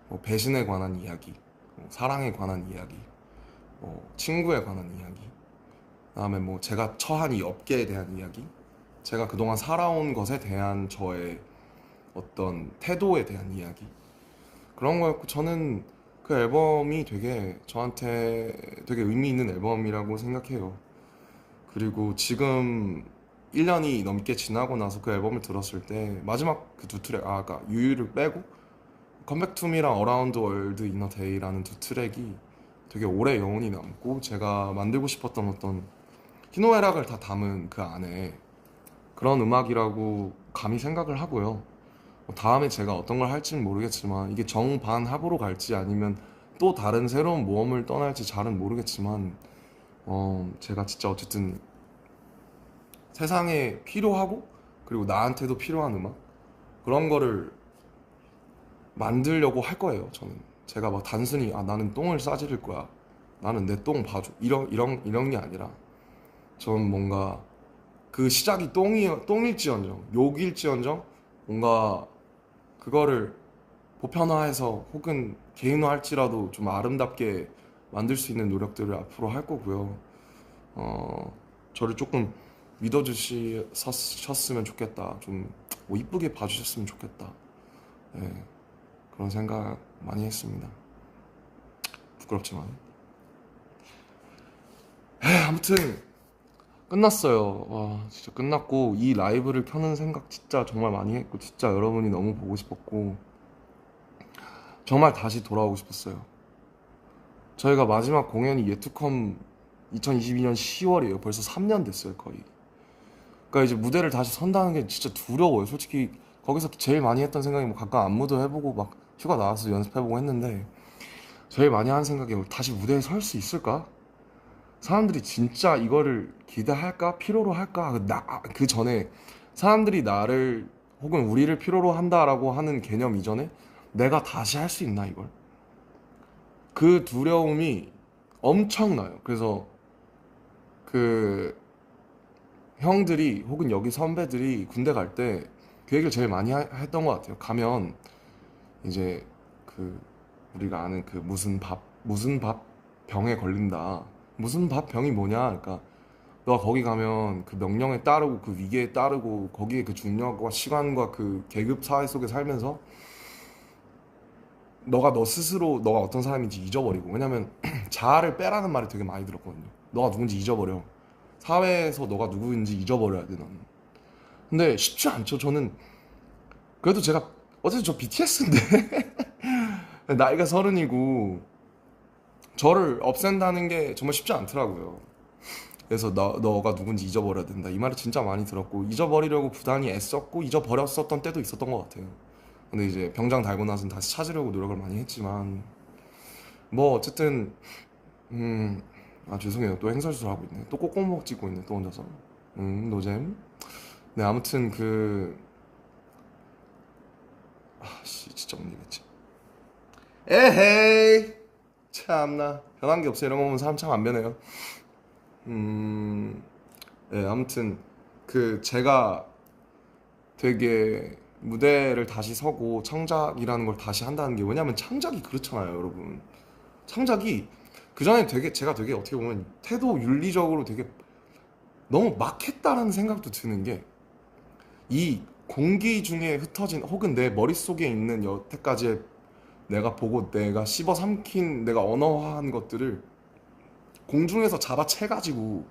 뭐 배신에 관한 이야기, 뭐 사랑에 관한 이야기, 뭐 친구에 관한 이야기, 그다음에 뭐 제가 처한 이 업계에 대한 이야기, 제가 그동안 살아온 것에 대한 저의 어떤 태도에 대한 이야기 그런 거였고 저는 그 앨범이 되게 저한테 되게 의미 있는 앨범이라고 생각해요. 그리고 지금 1년이 넘게 지나고 나서 그 앨범을 들었을 때 마지막 그 두 트랙 아까 유유를 빼고 컴백 투미랑 어라운드 월드 이너 데이라는 두 트랙이 되게 오래 여운이 남고 제가 만들고 싶었던 어떤 희노애락을 다 담은 그 안에 그런 음악이라고 감히 생각을 하고요. 다음에 제가 어떤 걸 할지는 모르겠지만 이게 정반합으로 갈지 아니면 또 다른 새로운 모험을 떠날지 잘은 모르겠지만 제가 진짜 어쨌든 세상에 필요하고 그리고 나한테도 필요한 음악 그런 거를 만들려고 할 거예요. 저는 제가 막 단순히 나는 똥을 싸지를 거야. 나는 내 똥 봐줘. 이런 게 아니라 저는 뭔가 그 시작이 똥일지언정 욕일지언정 뭔가 그거를 보편화해서 혹은 개인화할지라도 좀 아름답게 만들 수 있는 노력들을 앞으로 할 거고요. 저를 조금 믿어주셨으면 좋겠다. 좀뭐 이쁘게 봐주셨으면 좋겠다. 네, 그런 생각 많이 했습니다. 부끄럽지만. 아무튼 끝났어요. 와, 진짜 끝났고 이 라이브를 켜는 생각 진짜 정말 많이 했고 진짜 여러분이 너무 보고 싶었고 정말 다시 돌아오고 싶었어요. 저희가 마지막 공연이 예투컴 2022년 10월이에요. 벌써 3년 됐어요, 거의. 그러니까 이제 무대를 다시 선다는 게 진짜 두려워요. 솔직히 거기서 제일 많이 했던 생각이 뭐 가끔 안무도 해보고 막 휴가 나와서 연습해보고 했는데 제일 많이 한 생각이 다시 무대에 설 수 있을까? 사람들이 진짜 이거를 기대할까? 필요로 할까? 그 전에 사람들이 나를 혹은 우리를 필요로 한다라고 하는 개념 이전에 내가 다시 할 수 있나 이걸? 그 두려움이 엄청나요. 그래서 그 형들이 혹은 여기 선배들이 군대 갈 때 그 얘기를 제일 많이 했던 것 같아요. 가면 이제 그 우리가 아는 그 무슨 밥 병에 걸린다. 무슨 밥 병이 뭐냐? 그러니까 너가 거기 가면 그 명령에 따르고 그 위계에 따르고 거기에 그 중력과 시간과 그 계급 사회 속에 살면서 너가 너 스스로 너가 어떤 사람인지 잊어버리고 왜냐면 자아를 빼라는 말이 되게 많이 들었거든요. 너가 누군지 잊어버려. 사회에서 너가 누구인지 잊어버려야 돼 너는. 근데 쉽지 않죠. 저는 그래도 제가 어쨌든 저 BTS인데 나이가 30이고 저를 없앤다는 게 정말 쉽지 않더라고요. 그래서 너가 누군지 잊어버려야 된다 이 말을 진짜 많이 들었고 잊어버리려고 부단히 애썼고 잊어버렸었던 때도 있었던 것 같아요. 근데 이제 병장 달고 나서는 다시 찾으려고 노력을 많이 했지만 뭐 어쨌든 아 죄송해요. 또 행설수설 하고 있네. 또 꼭꼭목 찍고 있네. 또 혼자서. 노잼. 네 아무튼 그 아씨 진짜 못 이겠지. 에헤이 참나 변한 게 없어. 이런 거 보면 사람 참 안 변해요. 네 아무튼 그 제가 되게 무대를 다시 서고 창작이라는 걸 다시 한다는 게 왜냐면 창작이 그렇잖아요, 여러분. 창작이 그전에 되게 제가 되게 어떻게 보면 태도 윤리적으로 되게 너무 막 했다라는 생각도 드는 게 이 공기 중에 흩어진 혹은 내 머릿속에 있는 여태까지 내가 보고 내가 씹어 삼킨 내가 언어화한 것들을 공중에서 잡아채가지고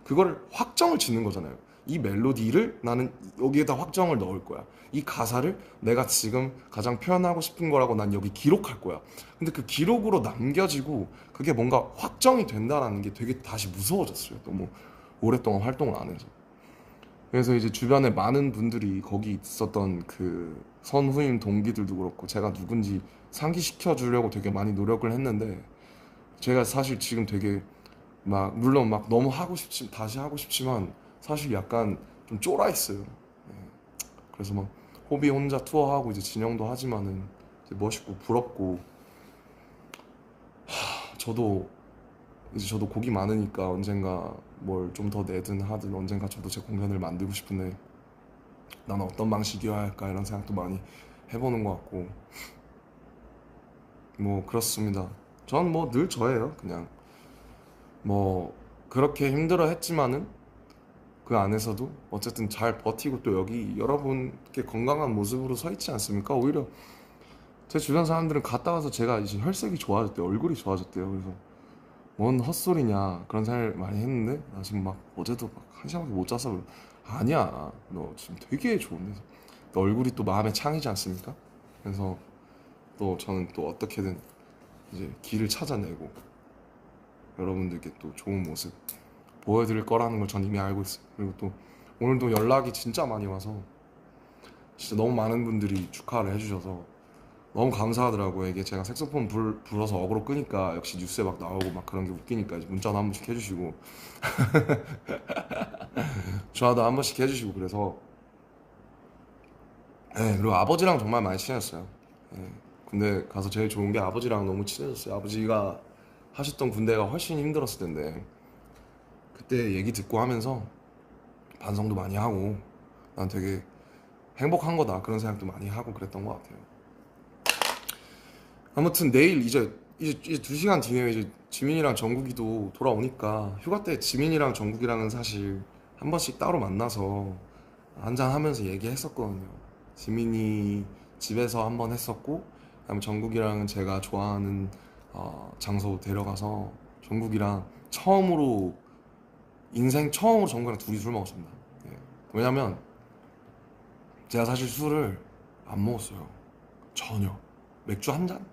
그거를 확정을 짓는 거잖아요. 이 멜로디를 나는 여기에다 확정을 넣을 거야. 이 가사를 내가 지금 가장 표현하고 싶은 거라고 난 여기 기록할 거야. 근데 그 기록으로 남겨지고 그게 뭔가 확정이 된다라는 게 되게 다시 무서워졌어요. 너무 오랫동안 활동을 안 해서. 그래서 이제 주변에 많은 분들이 거기 있었던 그 선후임 동기들도 그렇고 제가 누군지 상기시켜 주려고 되게 많이 노력을 했는데 제가 사실 지금 되게 막 물론 막 너무 하고 싶지 다시 하고 싶지만 사실 약간 좀 쫄아 있어요. 예. 그래서 막 호비 혼자 투어하고 이제 진영도 하지만은 되게 멋있고 부럽고 저도 이제 저도 곡이 많으니까 언젠가 뭘 좀 더 내든 하든 언젠가 저도 제 공연을 만들고 싶은데 나는 어떤 방식이어야 할까 이런 생각도 많이 해보는 것 같고 뭐 그렇습니다. 전 뭐 늘 저예요. 그냥 뭐 그렇게 힘들어 했지만은 그 안에서도 어쨌든 잘 버티고 또 여기 여러분께 건강한 모습으로 서 있지 않습니까? 오히려 제 주변 사람들은 갔다 와서 제가 이제 혈색이 좋아졌대요. 얼굴이 좋아졌대요. 그래서 뭔 헛소리냐 그런 생각을 많이 했는데 나 지금 막 어제도 막 한 시간밖에 못 자서 아니야 너 지금 되게 좋은데 너 얼굴이 또 마음의 창이지 않습니까? 그래서 또 저는 또 어떻게든 이제 길을 찾아내고 여러분들께 또 좋은 모습 보여드릴 거라는 걸 전 이미 알고 있어요. 그리고 또 오늘도 연락이 진짜 많이 와서 진짜 너무 많은 분들이 축하를 해주셔서 너무 감사하더라고요. 이게 제가 색소폰 불어서 어그로 끄니까 역시 뉴스에 막 나오고 막 그런 게 웃기니까 이제 문자도 한 번씩 해주시고 전화도 한 번씩 해주시고 그래서 네, 그리고 아버지랑 정말 많이 친해졌어요. 네, 군대 가서 제일 좋은 게 아버지랑 너무 친해졌어요. 아버지가 하셨던 군대가 훨씬 힘들었을 텐데 그때 얘기 듣고 하면서 반성도 많이 하고 난 되게 행복한 거다 그런 생각도 많이 하고 그랬던 것 같아요. 아무튼 내일 이제 2시간 뒤에 이제 지민이랑 정국이도 돌아오니까 휴가 때 지민이랑 정국이랑은 사실 한 번씩 따로 만나서 한잔 하면서 얘기했었거든요. 지민이 집에서 한 번 했었고 그다음에 정국이랑은 제가 좋아하는 장소 데려가서 정국이랑 처음으로 인생 처음으로 정국이랑 둘이 술 먹었습니다. 예. 왜냐면 제가 사실 술을 안 먹었어요. 전혀. 맥주 한 잔?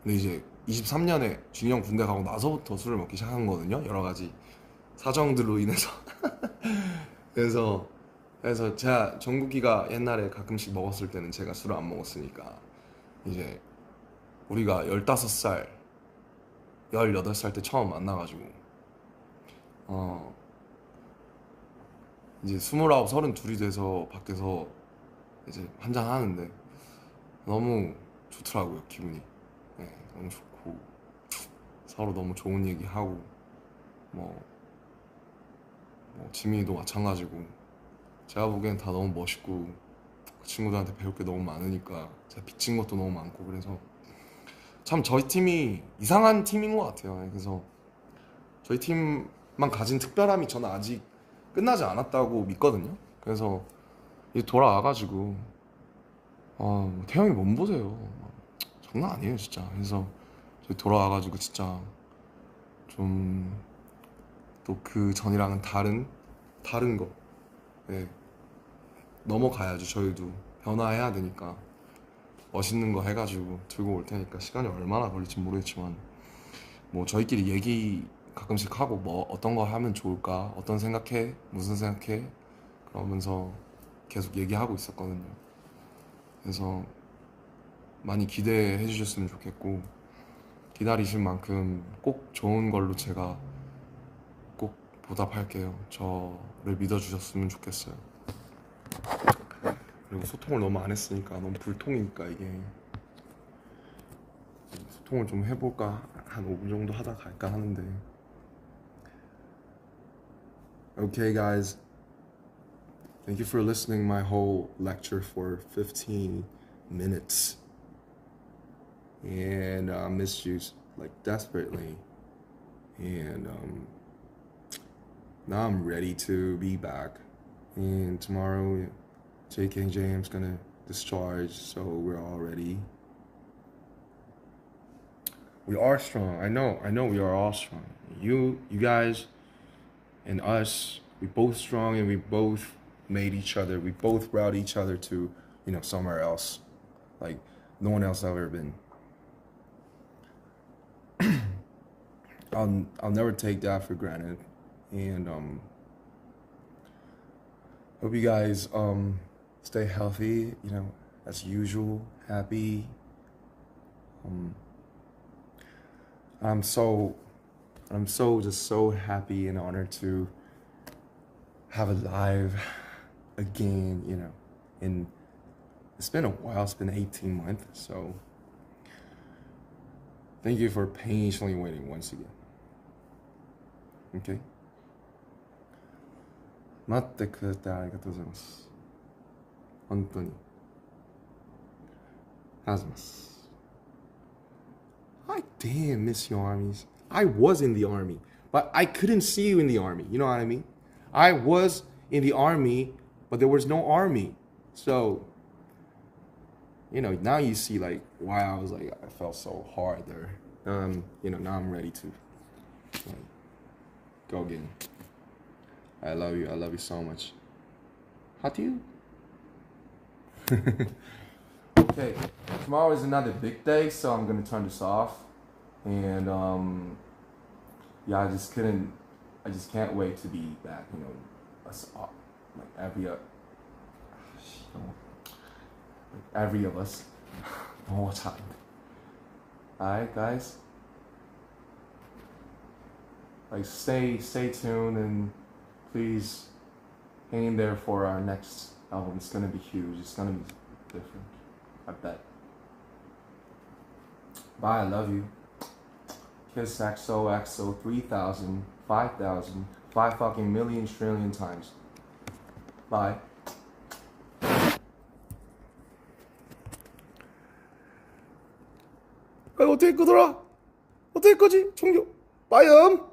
근데 이제 23년에 준이 형 군대 가고 나서부터 술을 먹기 시작한 거거든요. 여러 가지 사정들로 인해서. 그래서 제가 정국이가 옛날에 가끔씩 먹었을 때는 제가 술을 안 먹었으니까 이제 우리가 15살, 18살 때 처음 만나가지고 어 이제 29, 32이 돼서 밖에서 이제 한잔 하는데 너무 좋더라고요, 기분이. 네, 너무 좋고 서로 너무 좋은 얘기하고 뭐, 뭐 지민이도 마찬가지고 제가 보기엔 다 너무 멋있고 그 친구들한테 배울 게 너무 많으니까 제가 빚진 것도 너무 많고 그래서 참 저희 팀이 이상한 팀인 것 같아요. 네, 그래서 저희 팀만 가진 특별함이 저는 아직 끝나지 않았다고 믿거든요. 그래서 이제 돌아와가지고 태형이 몸 보세요. 장난 아니에요 진짜. 그래서 저희 돌아와가지고 진짜 좀 또 그 전이랑은 다른 거 예, 넘어가야죠. 저희도 변화해야 되니까 멋있는 거 해가지고 들고 올 테니까 시간이 얼마나 걸릴지 모르겠지만 뭐 저희끼리 얘기 가끔씩 하고 뭐 어떤 거 하면 좋을까 어떤 생각해 무슨 생각해 그러면서 계속 얘기하고 있었거든요. 그래서 많이 기대해 주셨으면 좋겠고, 기다리신 만큼 꼭 좋은 걸로 제가 꼭 보답할게요. 저를 믿어주셨으면 좋겠어요. 그리고 소통을 너무 안 했으니까 너무 불통이니까 이게 소통을 좀 해볼까, 한 5분 정도 하다 갈까 하는데. Okay guys, thank you for listening my whole lecture for 15 minutes. And I missed you like desperately. And now I'm ready to be back. And tomorrow, JK and James gonna discharge, so we're all ready. We are strong. I know we are all strong. You guys and us, we both strong, and we both made each other. We both brought each other to, somewhere else, like no one else ever been. I'll never take that for granted, and hope you guys stay healthy, as usual, happy. I'm so just so happy and honored to have it live again, and it's been a while. It's been 18 months, so thank you for patiently waiting once again. Okay? 待ってくれてありがとうございます。本当に。ありがとうございます。I damn miss your armies. I was in the army, but I couldn't see you in the army. You know what I mean? I was in the army, but there was no army. So, now you see like why I was like, I felt so hard there. Now I'm ready to go again. I love you. I love you so much. How do you? Okay, tomorrow is another big day, so I'm gonna turn this off. And yeah, I just can't wait to be back. Us all, like every of us, one more time. Alright, guys. Like stay tuned, and please hang in there for our next album. It's gonna be huge. It's gonna be different, I bet. Bye, I love you. Kiss XOXO 3,000, 5,000, 5 fucking million trillion times. Bye. 어떻게 끄더라? 어떻게 끄지? 종료. 빠이음.